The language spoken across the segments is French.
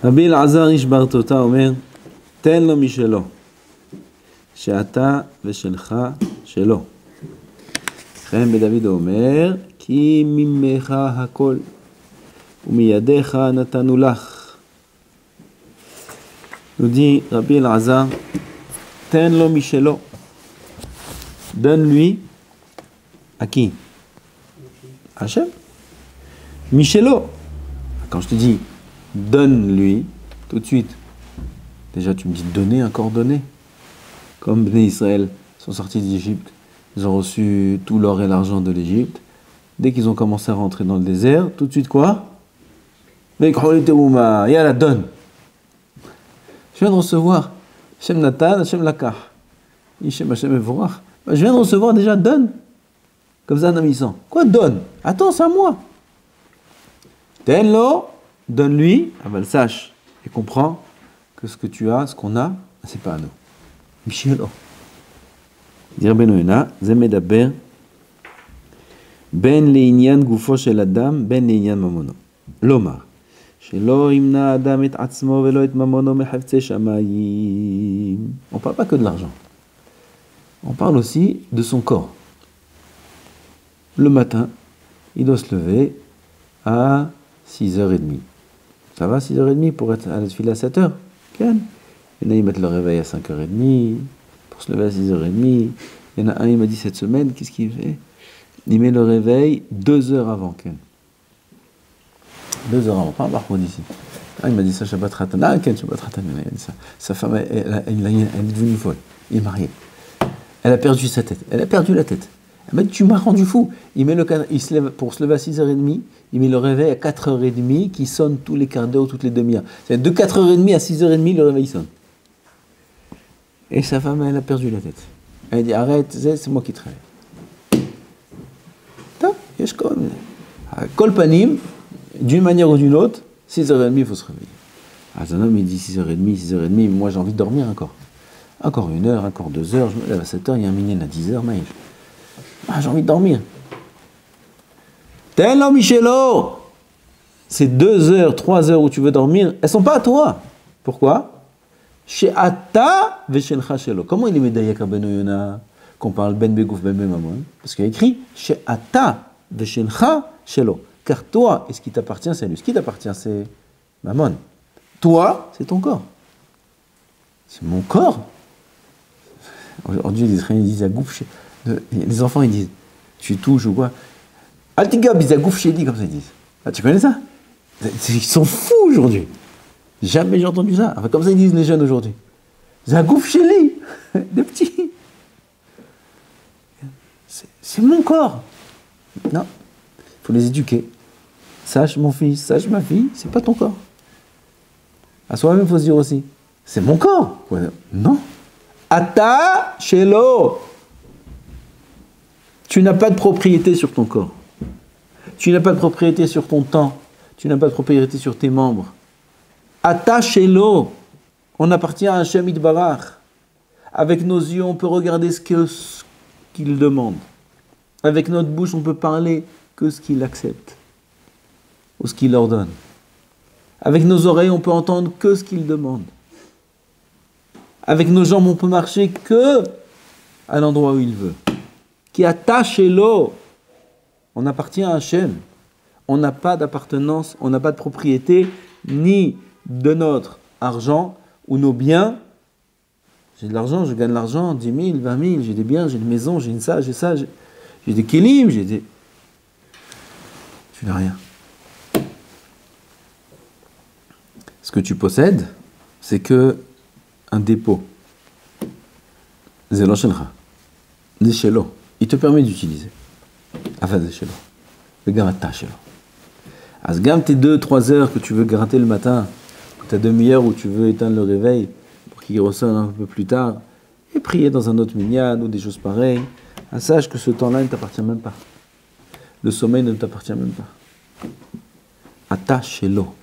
רבי אלעזר איש בר תותא אומר, תן לו משלו, שאתה ושלך שלו. לכן בדוד אומר, כי ממך הכל, ומידיך נתנו לך. nous dit Rabbi Elazar, tens לו משלו. Donne-lui à qui? Hachem. Michelo. Quand je te dis donne-lui, tout de suite, déjà tu me dis donner, encore donner. Comme Bnei Israël sont sortis d'Égypte, ils ont reçu tout l'or et l'argent de l'Égypte. Dès qu'ils ont commencé à rentrer dans le désert, tout de suite quoi? Yalla, donne. Je viens de recevoir Hashem Natan, Hashem Lakah. Ishem Hashem Evorach. Je viens de recevoir déjà, donne. Comme ça, Namissan. Quoi, donne? Attends, c'est à moi. Tenlo, donne-lui. Aval, sache et comprends que ce que tu as, ce qu'on a, c'est pas à nous. Michelo. Dire Benoïna, Zemedaber, Ben Leinyan Gufo Shel Adam, Ben Leinyan Mamono. Lomar. Shelo Imna Adam et Atzmo Velo et Mamono Mechavtse Shamayim. On parle pas que de l'argent. On parle aussi de son corps. Le matin, il doit se lever à 6h30. Ça va, 6h30 pour être à la file à 7h? Ken. Il y en a, ils mettent le réveil à 5h30 pour se lever à 6h30. Il y en a un, il m'a dit cette semaine, qu'est-ce qu'il fait? Il met le réveil 2 heures avant Ken. 2 heures avant, pas un barreau d'ici. Ah, il m'a dit ça, Shabbat Ratan. Ah, Ken, Shabbat Ratan, il a dit ça. Sa femme, elle est devenue folle. Il est marié. Elle a perdu sa tête. Elle a perdu la tête. Elle m'a dit, tu m'as rendu fou. Il se lève, pour se lever à 6h30, il met le réveil à 4h30 qui sonne tous les quarts d'heure ou toutes les demi-heures. C'est de 4h30 à 6h30, le réveil sonne. Et sa femme, elle a perdu la tête. Elle a dit, arrête, c'est moi qui travaille. Kolpanim, d'une manière ou d'une autre, 6h30, il faut se réveiller. Ah, un homme, il dit 6h30, moi j'ai envie de dormir encore. Encore 1 heure, encore 2 heures, je me lève à 7h, il y a un minyan à 10h, maïf. Ah, j'ai envie de dormir. Tenlo Michelo. Ces 2 heures, 3 heures où tu veux dormir, elles sont pas à toi. Pourquoi? She'ata veshelcha shelo. Comment il est médaillé à Ben Yona qu'on parle Ben Begouf Ben Mamon? Parce qu'il y a écrit She'ata veshelcha shelo. Car toi, et ce qui t'appartient, c'est lui. Ce qui t'appartient, c'est Mammon. Toi, c'est ton corps. C'est mon corps. Aujourd'hui, les Israéliens disent Agouf. Les enfants, ils disent tu touches ou quoi? Altigab, ils Agouf Shedi, comme ça ils disent. Ah, tu connais ça? Ils sont fous aujourd'hui. Jamais j'ai entendu ça. Enfin, comme ça ils disent les jeunes aujourd'hui. Zagouf Sheli, des petits. C'est mon corps. Non, il faut les éduquer. Sache mon fils, sache ma fille, c'est pas ton corps. À soi-même, il faut se dire aussi, c'est mon corps. Ouais, non. Ata Shelo. Tu n'as pas de propriété sur ton corps. Tu n'as pas de propriété sur ton temps. Tu n'as pas de propriété sur tes membres. Ata Shelo. On appartient à Hashem Yitbarach. Avec nos yeux, on peut regarder ce qu'il demande. Avec notre bouche, on peut parler que ce qu'il accepte. Ou ce qu'il ordonne. Avec nos oreilles, on peut entendre que ce qu'il demande. Avec nos jambes, on peut marcher que à l'endroit où il veut. Qui attache l'eau. On appartient à Hachem. On n'a pas d'appartenance, on n'a pas de propriété, ni de notre argent ou nos biens. J'ai de l'argent, je gagne de l'argent, 10 000, 20 000, j'ai des biens, j'ai une maison, j'ai ça, j'ai des kélim, j'ai des... Tu n'as rien. Ce que tu possèdes, c'est que un dépôt. Zelo shelcha. Zeshelo. Il te permet d'utiliser. Enfin, zeshelo. Le gamata shelo. Asgam, tes 2-3 heures que tu veux gratter le matin, ou ta demi-heure où tu veux éteindre le réveil pour qu'il ressonne un peu plus tard, et prier dans un autre minyan ou des choses pareilles, sache que ce temps-là ne t'appartient même pas. Le sommeil ne t'appartient même pas. Ata shelo.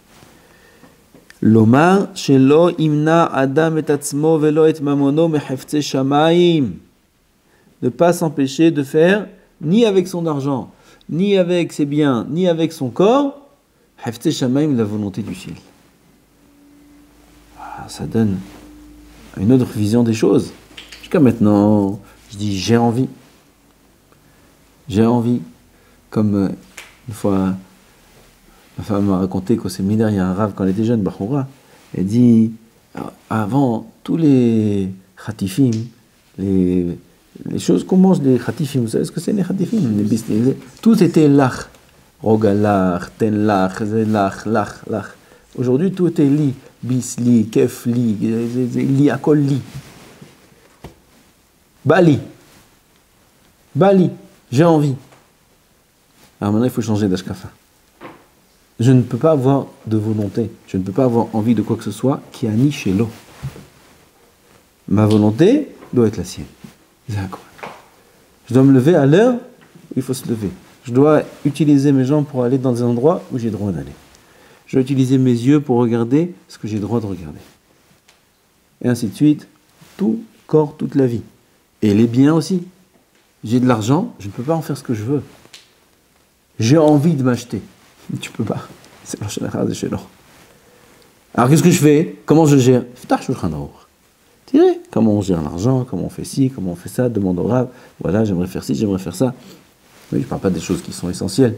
Lomar shelo imna adam et atzmo velo et mamono mehefze shamayim. Ne pas s'empêcher de faire, ni avec son argent, ni avec ses biens, ni avec son corps, hefze shamayim, la volonté du ciel. ça donne une autre vision des choses. Jusqu'à maintenant, je dis j'ai envie. J'ai envie. Comme une fois, ma femme m'a raconté qu'au séminaire, il y a un rave quand elle était jeune, Bachoura. Elle dit, avant, tous les khatifim, les choses qu'on mange, les khatifim, vous savez ce que c'est les khatifim? Les biscuits, tout était lach. Rogalach, tenlach, zelach, lach. Aujourd'hui, tout est li. Bisli, kefli, li, akol li. Bali, j'ai envie. Alors maintenant, il faut changer d'ashkafa. Je ne peux pas avoir de volonté, je ne peux pas avoir envie de quoi que ce soit qui a ni chez l'eau. Ma volonté doit être la sienne. Je dois me lever à l'heure où il faut se lever. Je dois utiliser mes jambes pour aller dans des endroits où j'ai le droit d'aller. Je dois utiliser mes yeux pour regarder ce que j'ai le droit de regarder. Et ainsi de suite, tout corps, toute la vie. Et les biens aussi. J'ai de l'argent, je ne peux pas en faire ce que je veux. J'ai envie de m'acheter. Tu peux pas. C'est le Shulchan Aruch, c'est l'or. Alors qu'est-ce que je fais? Comment je gère? Ftach Shulchan Aruch. Tu sais, comment on gère l'argent, comment on fait ci, comment on fait ça, demande au Rav. Voilà, j'aimerais faire ci, j'aimerais faire ça. Oui, je ne parle pas des choses qui sont essentielles.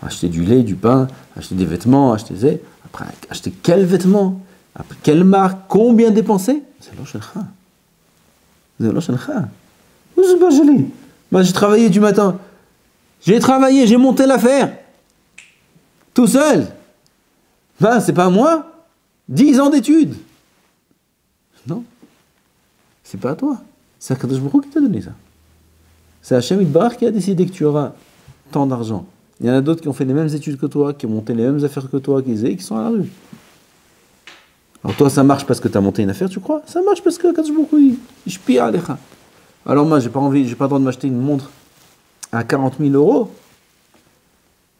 Acheter du lait, du pain, acheter des vêtements, après, acheter quels vêtements? Après, quelle marque? Combien dépenser? C'est l'or Shulchan. C'est l'or Shulchan. C'est pas joli. Moi, j'ai travaillé du matin. J'ai travaillé, j'ai monté l'affaire. Tout seul. Ben, c'est pas moi. 10 ans d'études. Non. C'est pas à toi. C'est Akadosh Baruch Hu qui t'a donné ça. C'est Hashem Yitbarach qui a décidé que tu auras tant d'argent. Il y en a d'autres qui ont fait les mêmes études que toi, qui ont monté les mêmes affaires que toi, qui sont à la rue. Alors toi, ça marche parce que tu as monté une affaire, tu crois? Ça marche parce que Akadosh Baruch Hu, il shpia alecha. Alors moi, j'ai pas le droit de m'acheter une montre à 40 000 €.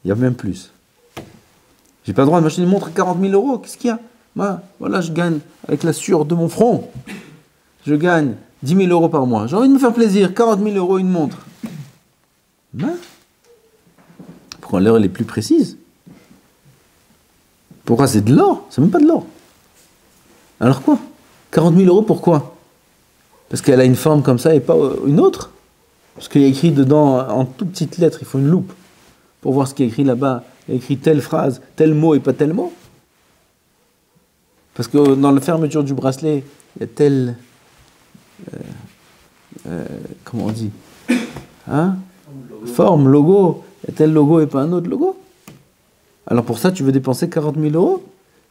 Il y a même plus. J'ai pas le droit de m'acheter une montre à 40 000 €. Qu'est-ce qu'il y a? Moi, voilà, je gagne avec la sueur de mon front. Je gagne 10 000 € par mois. J'ai envie de me faire plaisir. 40 000 € une montre. Ben, pourquoi l'heure elle est plus précise? Pourquoi c'est de l'or? C'est même pas de l'or. Alors quoi? 40 000 € pourquoi? Parce qu'elle a une forme comme ça et pas une autre? Parce qu'il y a écrit dedans en toutes petites lettres, il faut une loupe pour voir ce qui est écrit là-bas. Il y a écrit telle phrase, tel mot et pas tel mot. Parce que dans la fermeture du bracelet, il y a telle... comment on dit? Hein? Forme, logo. Il y a tel logo et pas un autre logo. Alors pour ça, tu veux dépenser 40 000 €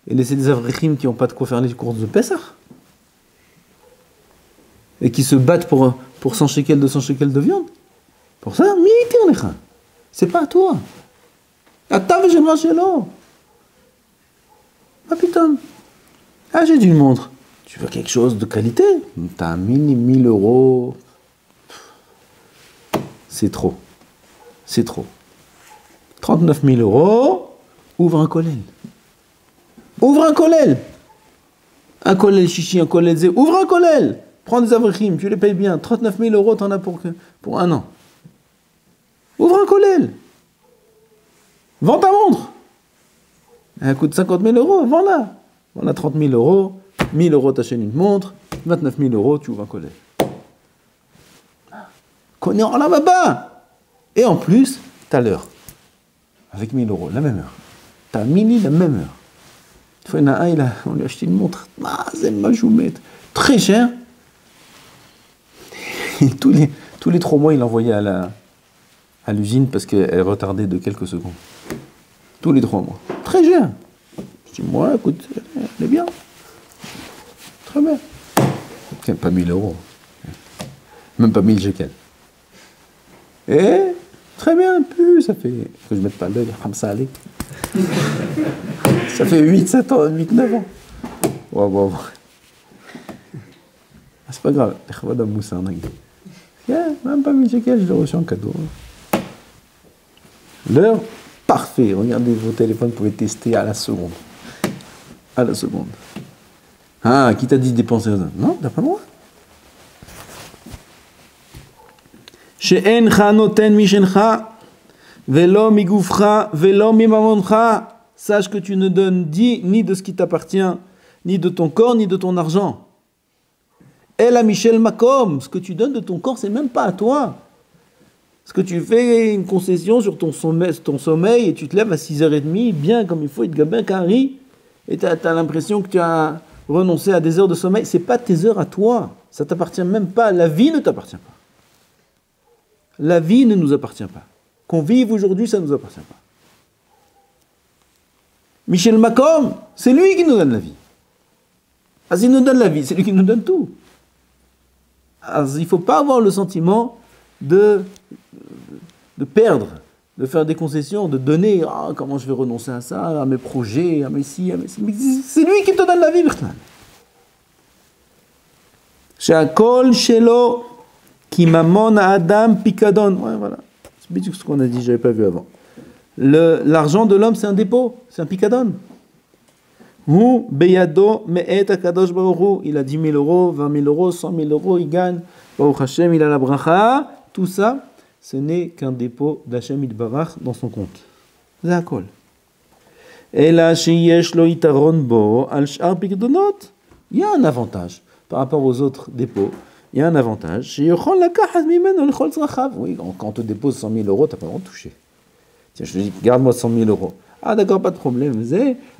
et laisser des avrichim qui n'ont pas de quoi faire les courses de Pessah et qui se battent pour 100 shekels, 200 shekels de viande. Pour ça, c'est pas à toi. Ah putain. Ah, j'ai une montre. Tu veux quelque chose de qualité? T'as 1000 €. C'est trop. C'est trop. 39 000 €. Ouvre un kollel. Ouvre un kollel. Un kollel chichi, un kollel zé. Ouvre un kollel. Prends des avrichim, tu les payes bien. 39 000 €, t'en as pour un an. Ouvre un kollel. Vends ta montre. Elle coûte 50 000 €, vends-la. Vends-la 30 000 €. 1 000 € t'achètes une montre. 29 000 €, tu ouvres un kollel. Connais en la baba. Et en plus, t'as l'heure. Avec 1 000 €, la même heure. T'as mini la même heure. Une fois, il y en a un, on lui a acheté une montre. C'est majoumette. Très cher. Et tous les 3 mois, il l'envoyait à l'usine parce qu'elle retardait de quelques secondes. Tous les 3 mois. Très cher. Je dis, moi, écoute, elle est bien. Très bien. Tiens, pas 1 000 €. Même pas 1000 shekels. Et très bien, plus, ça fait... que je mette pas l'œil, comme ça, allez. Ça fait 8, 9 ans. Wow. Ah, c'est pas grave. Même pas 1000 shekels, je l'ai reçu en cadeau. L'heure, parfait. Regardez vos téléphones, vous pouvez tester à la seconde. À la seconde. Ah, qui t'a dit de dépenser ça? Non, t'as pas le droit. She'encha noten mishencha, velo migufcha, velo mimamoncha. Sache que tu ne donnes ni de ce qui t'appartient, ni de ton corps, ni de ton argent. El a Michel Makom, ce que tu donnes de ton corps, c'est même pas à toi. Parce que tu fais une concession sur ton sommeil et tu te lèves à 6h30, bien comme il faut, et te gabin qu'un riz, et tu as l'impression que tu as renoncé à des heures de sommeil. C'est pas tes heures à toi. Ça t'appartient même pas. La vie ne t'appartient pas. La vie ne nous appartient pas. Qu'on vive aujourd'hui, ça ne nous appartient pas. Michel Makom, c'est lui qui nous donne la vie. Ah, s'il nous donne la vie, c'est lui qui nous donne tout. Alors, il ne faut pas avoir le sentiment de perdre, de faire des concessions, de donner, comment je vais renoncer à ça, à mes projets, à mes ci, à mes ci. Mais c'est lui qui te donne la vie, Bertrand. Shakol shelo ki mamon adam pikadon. Ouais, voilà. C'est bien ce qu'on a dit, je n'avais pas vu avant. L'argent de l'homme, c'est un dépôt, c'est un pikadon. Hu beyado me'et akadosh baruch hu. Il a 10 000 euros, 20 000 euros, 100 000 euros, il gagne. Baruch Hashem, il a la bracha. Tout ça, ce n'est qu'un dépôt d'Hashem Yitbarach dans son compte. Zakol. Ela sheyesh lo yitaron bo al sh'ar pikdonot. Il y a un avantage par rapport aux autres dépôts. Il y a un avantage. Sheyochol lakahat mimeno l'chol tzrachav. Oui, quand on te dépose 100 000 euros, tu n'as pas le droit de toucher. Tiens, je te dis, garde-moi 100 000 euros. Ah d'accord, pas de problème.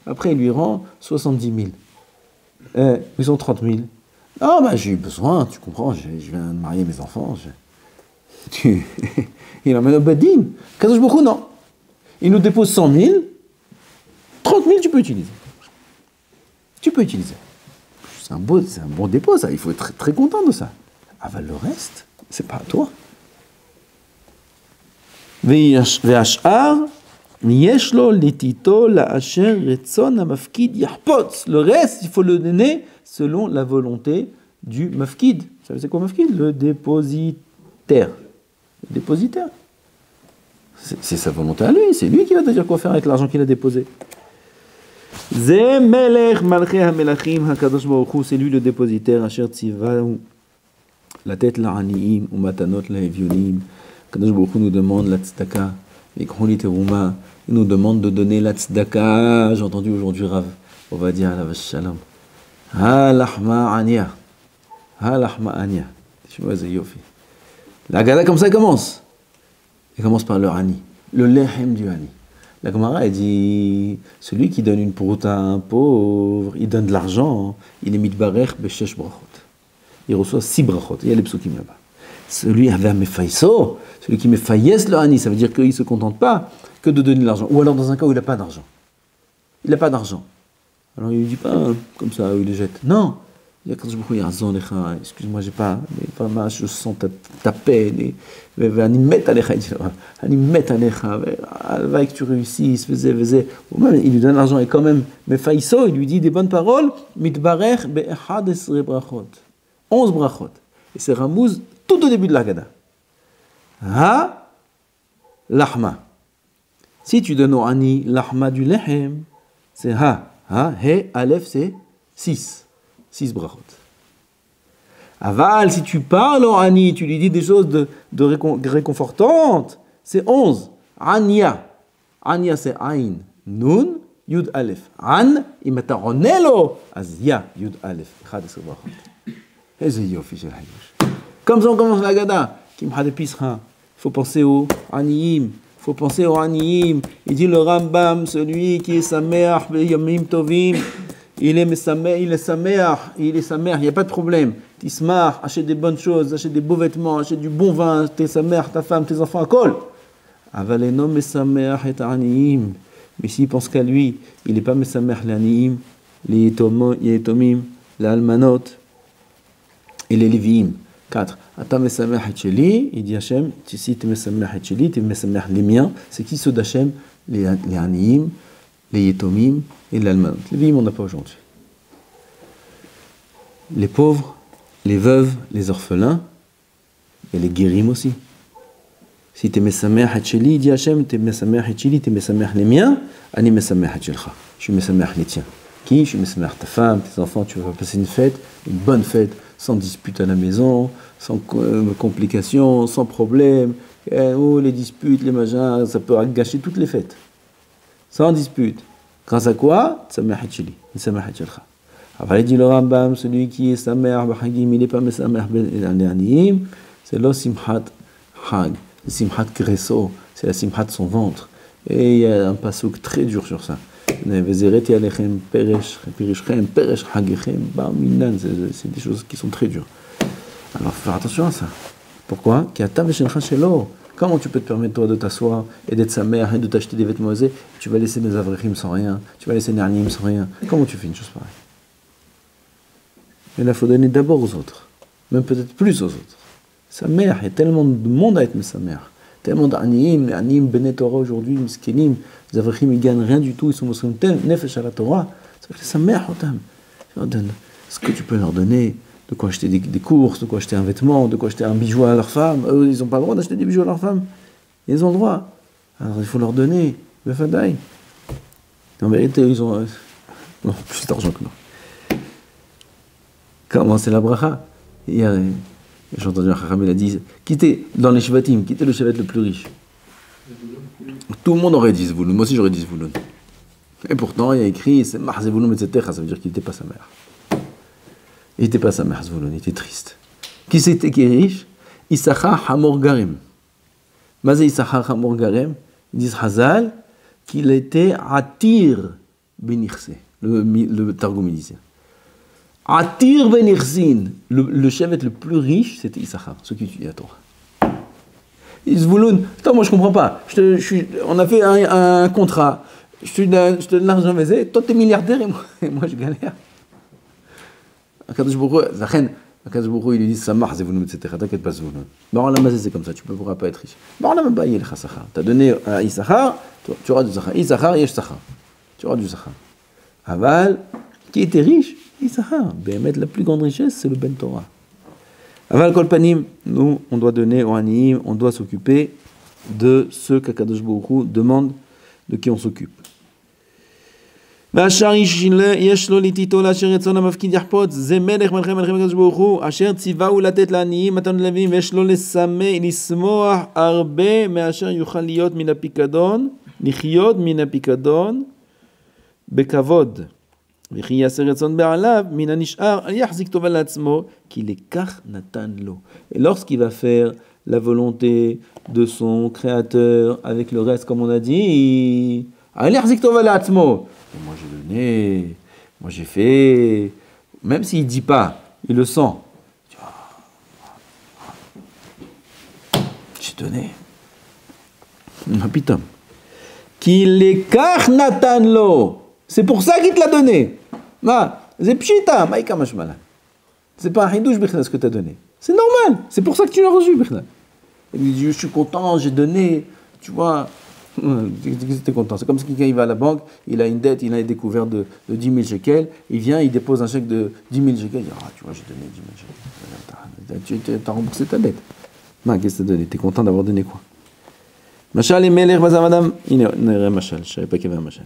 Après, il lui rend 70 000. Ils ont 30 000. Ah bah j'ai eu besoin, tu comprends, je viens de marier mes enfants. Il emmène au Badin. Kadosh Baruch Hu, non. Il nous dépose 100 000. 30 000, tu peux utiliser. Tu peux utiliser. C'est un bon dépôt, ça. Il faut être très, très content de ça. Ah bah le reste, c'est pas à toi. Ve'ash'ar yeshlo litito la'asher retzon ha'mafkid yahpotz. Le reste, il faut le donner selon la volonté du mafkid. Vous savez c'est quoi mafkid? Le dépositaire. Le dépositaire. C'est sa volonté à lui. C'est lui qui va te dire quoi faire avec l'argent qu'il a déposé. Ze melech malchei hamelachim hakadosh baruch hu. C'est lui le dépositaire. Asher tzivahu latet la'aniim umatanot la'evyonim. Kadosh Baruch Hu nous demande la tzedaka, et Kroni Teruma, il nous demande de donner la tzedaka. J'ai entendu aujourd'hui Rav, on va dire la vache shalom. Ha lahma ania. Ha lahma ania. La gada comme ça commence. Elle commence par le ani, le lehem du ani. La Gemara, elle dit, celui qui donne une prouta à un pauvre, il donne de l'argent, il est mitbarech beshesh brachot. Il reçoit 6 brachot. Il y a les psukim là-bas. Celui avec Mefaiso, celui qui Mefaïs le Hani, ça veut dire qu'il ne se contente pas que de donner de l'argent. Ou alors dans un cas où il n'a pas d'argent. Il n'a pas d'argent. Alors il ne dit pas comme ça, il le jette. Non. Il y a quand je me dis, excuse-moi, j'ai pas, mais vraiment, je sens ta peine. Et il met à l'écha, il met à l'écha, va que tu réussisses, faisais. Il lui donne l'argent et quand même, Mefaiso, il lui dit des bonnes paroles, mitbarech be'echad esre brachot. 11 brachot. Et c'est Ramouz tout au début de l'Agada. Ha, lahma. Si tu donnes au ani lahma du lehem, c'est ha. Ha, he, alef, c'est 6. 6 brachot. Aval, si tu parles au ani, tu lui dis des choses de réconfortantes, c'est 11. Ania. Ania, c'est ain. Nun, yud alef. An, imata ronelo, azia, yud alef. Chad esre brachot. Eze yofi shel hayush. Comme ça on commence la Gada. Il faut penser au Aniim. Il faut penser au Aniim. Il dit le Rambam, celui qui est Sameach, Yamim Tovim, il est Sameach, il est Sameach, il n'y a pas de problème. Tismar, achète des bonnes choses, achète des beaux vêtements, achète du bon vin, tes Sameach, ta femme, tes enfants à col. Avaleno Mesameach et Aniim. Mais s'il pense qu'à lui, il n'est pas Mesameach les Aniim, les Yetomim, les Almanot et les Léviim. 4. Ata mesamech et sheli, il dit Hachem, si tu mesamech et sheli, tu mesamech les miens, c'est qui ceux d'Hachem? Les Aniim, les Yetomim et les Almanot. Les Léviim, on n'a pas aujourd'hui. Les pauvres, les veuves, les orphelins, et les guérim aussi. Si tu mesamech et sheli, il dit Hachem, tu mesamech et sheli, tu mesamech les miens, ani mesamech et shelcha. Je suis mesamech les tiens. Qui? Je suis mesamech ta femme, tes enfants, tu vas passer une fête, une bonne fête, sans dispute à la maison, sans complications, sans problème. Les disputes, les machins, ça peut gâcher toutes les fêtes. Sans dispute. Grâce à quoi? Après, dit le Rambam, celui qui est Samer B'Hagim, il n'est pas Samer B'Aniim, c'est le Simchat Hag, le Simchat Gresso, c'est la Simchat de son ventre. Et il y a un passouk très dur sur ça. C'est des choses qui sont très dures. Alors, faut faire attention à ça. Pourquoi? Comment tu peux te permettre, toi, de t'asseoir et d'être sa mère et de t'acheter des vêtements osés? Tu vas laisser mes avrechim sans rien, tu vas laisser Nernim sans rien. Comment tu fais une chose pareille? Mais là, il faut donner d'abord aux autres, même peut-être plus aux autres. Sa mère, il y a tellement de monde à être sa mère. Tellement d'Aniim, Anim, Benet Torah aujourd'hui, Miskenim, les avrechim, ils gagnent rien du tout, ils sont musulmans, Nefesh à la Torah. C'est que sa mère, tu leur donnes ce que tu peux leur donner. De quoi acheter des courses, de quoi acheter un vêtement, de quoi acheter un bijou à leur femme. Eux, ils n'ont pas le droit d'acheter des bijoux à leur femme. Ils ont le droit. Alors il faut leur donner. Befadaï. En vérité, ils ont plus d'argent que nous. Comment c'est la bracha? Hier, j'ai entendu un Chacham, il a dit, quittez, dans les Shvatim, quittez le Shevet le plus riche. Tout le monde aurait dit Zvouloun. Moi aussi j'aurais dit Zvouloun. Et pourtant, il y a écrit, c'est Mar Zvouloun, etc. Ça veut dire qu'il n'était pas sa mère. Il n'était pas sa mère, Zvouloun, il était triste. Qui c'était qui est riche? Issachar Hamor Garim. Mazé Issachar Hamor Garim, ils disent Hazal, qu'il était Atir Benirse. Le Targum disait. Atir Benirsin. Le chevet le plus riche, c'était Issachar, ceux qui étudient la Torah. Zvouloun, attends, moi je comprends pas. On a fait un contrat. Je te donne l'argent, mais toi t'es milliardaire et moi je galère. Akadosh Baruch Hu, il lui dit Samach Zevouloun, etc. T'inquiète pas, Zevouloun. Baron Lamazé, c'est comme ça, tu ne pourras pas être riche. Baron Lamazé, il est Sachar. Tu as donné à Issachar, tu auras du Sachar. Issachar, Yesh Sachar. Tu auras du Sachar. Aval, qui était riche? Issachar. Béhémet, la plus grande richesse, c'est le Ben Torah. Aval Kolpanim, nous, on doit donner au Aniim, on doit s'occuper de ceux qu'Akadosh Baruch Hu demande de qui on s'occupe. והשאר יש לו לתיתו לאשר רצון המפקיד יחפוץ, זה מלך מלכי מלכי הקדוש ברוך הוא, אשר ציווהו לתת לעניים מתנות ללוויים, ויש לו לשמוח הרבה מאשר יוכל להיות מן הפיקדון, לחיות מן הפיקדון בכבוד. וכי יעשה רצון בעליו, מן הנשאר, יחזיק טובה לעצמו, כי לכך נתן לו. Et lorsqu'il va faire la volonté de son créateur avec le reste, comme on a dit, יחזיק טובה לעצמו. Moi j'ai donné, moi j'ai fait, même s'il ne dit pas, il le sent. J'ai donné. Putain. Qu'il est karnatanlo. C'est pour ça qu'il te l'a donné. C'est pshita, maïka mashmala. C'est pas un hidouche ce que tu as donné. C'est normal, c'est pour ça que tu l'as reçu. Il lui dit, je suis content, j'ai donné, tu vois. T'es content. C'est comme si quelqu'un il va à la banque, il a une dette, il a une découverte de 10 000 shekels, il vient, il dépose un chèque de 10 000 shekels, il dit tu vois, j'ai donné 10 000 shekels. Tu as remboursé ta dette. Qu'est-ce que tu as donné? T'es content d'avoir donné quoi? Machal et Melech Bazavadam, il y a un machal, je ne savais pas qu'il y avait un machal.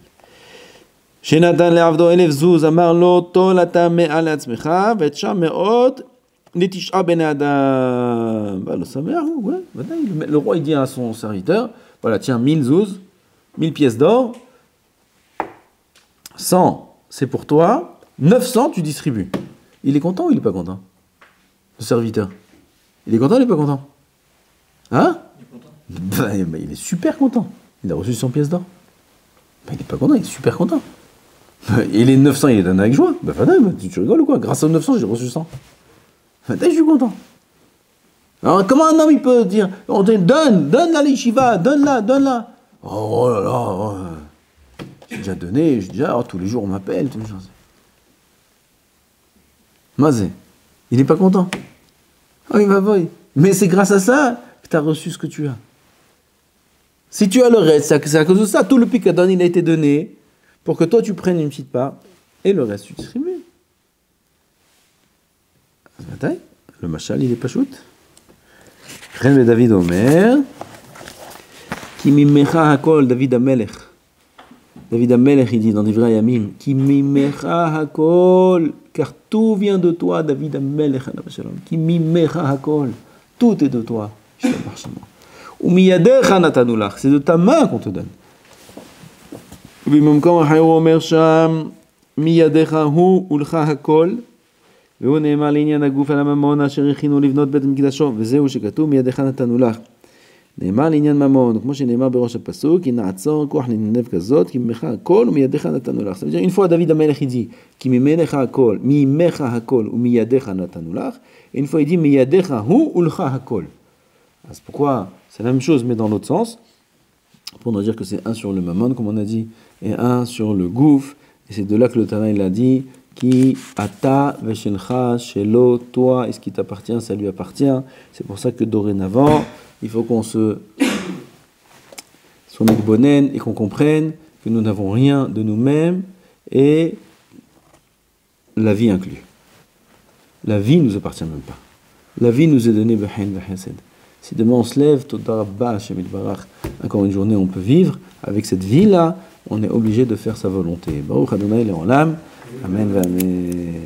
Shenatan le'avdo elef zuz, amar lo tol ata me'al atzmecha, ve'tcha me'ot netish'a ben adam. Le samer, ouais, le roi il dit à son serviteur, voilà, tiens, 1000 zouz, 1000 pièces d'or, 100, c'est pour toi, 900, tu distribues. Il est content ou il n'est pas content? Le serviteur. Il est content ou il n'est pas content? Hein? Il est content. Il est super content. Il a reçu 100 pièces d'or. Il n'est pas content, il est super content. Et les 900, il les donne avec joie. Tu rigoles ou quoi? Grâce aux 900, j'ai reçu 100. Je suis content. Alors, comment un homme il peut dire on donne la l'yeshiva, donne-la. Oh là là, j'ai déjà donné, tous les jours on m'appelle, tous les jours. Mazé, il n'est pas content. Oh, il va voir. Mais c'est grâce à ça que tu as reçu ce que tu as. Si tu as le reste, c'est à cause de ça, tout le pikadon il a été donné pour que toi tu prennes une petite part et le reste tu distribues. Le machal il est pas shoot. Ren David Omer, qui mimecha hakol, David Amelech. David Amelech, il dit dans Divrei Yamim, qui mimecha hakol, car tout vient de toi, David Amelech, qui mimecha hakol, tout est de toi. Ou miyadecha natanulach, c'est de ta main qu'on te donne. Bimom kam hayo Omer sham, miyadecha hu ulcha hakol. והוא נאמר לעניין הגוף על הממון אשר הכינו לבנות בית מקדשו, וזהו שכתוב מידיך נתנו לך. נאמר לעניין ממון, כמו שנאמר בראש הפסוק, כי נעצור כוח לנדב כזאת, כי ממך הכל ומידיך נתנו לך. זאת אומרת, une fois David המלך il dit, כי ממך הכל, מימך הכל ומידיך נתנו לך, et une fois il dit, מידיך הוא ולך הכל. אז pourquoi c'est la même chose mais dans l'autre sens, pour nous dire que c'est un sur le mamon, comme on a dit, et un sur le gouf, et c'est de là que le Tana il a dit, qui ata veshelcha shelo, toi et ce qui t'appartient ça lui appartient. C'est pour ça que dorénavant il faut qu'on soit mitbonen et qu'on comprenne que nous n'avons rien de nous-mêmes et la vie inclue. La vie nous appartient même pas. La vie nous est donnée b'hain v'hased. Si demain on se lève, toda rabba Hashem itbarach, encore une journée on peut vivre avec cette vie là, on est obligé de faire sa volonté. Baruch Adonai le'olam. Amen, amen.